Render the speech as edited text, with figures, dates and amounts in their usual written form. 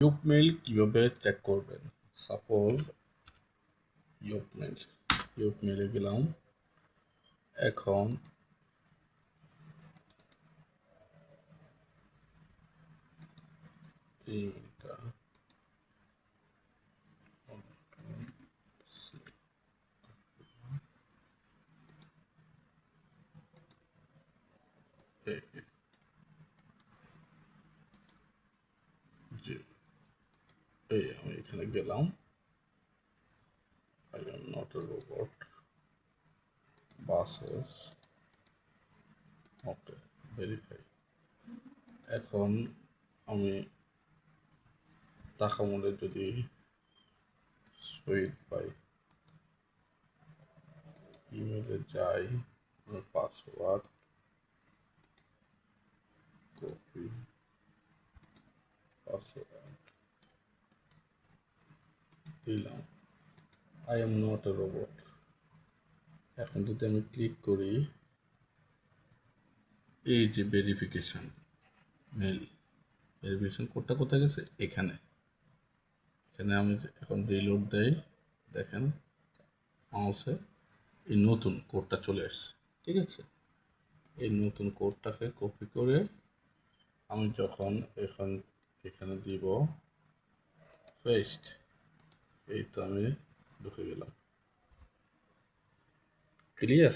ইউপমেইল কীভাবে চেক করবেন? সাপোজ ইউপমেইলে গেলাম, এখন এইটা আমি এখানে গেলাম, I am not a robot, buses, okay, verify. এখন আমি টাকা মূল্যে যদি সুইট পাই, ইমেলে যাই, আমার পাসওয়ার্ড কপি, পাসওয়ার্ড দিলাম, I am not a robot. এখন যদি আমি ক্লিক করি, এই যে ভেরিফিকেশন মেল, ভেরিফিকেশন কোডটা কোথায় গেছে? এখানে আমি এখন রিলোড দেই, দেখেন মাউসে এই নতুন কোডটা চলে আসছে। ঠিক আছে, এই নতুন কোডটাকে কপি করে আমি যখন এখানে দিব পেস্ট, এই তো আমি ঢুকে গেলাম। ক্লিয়ার?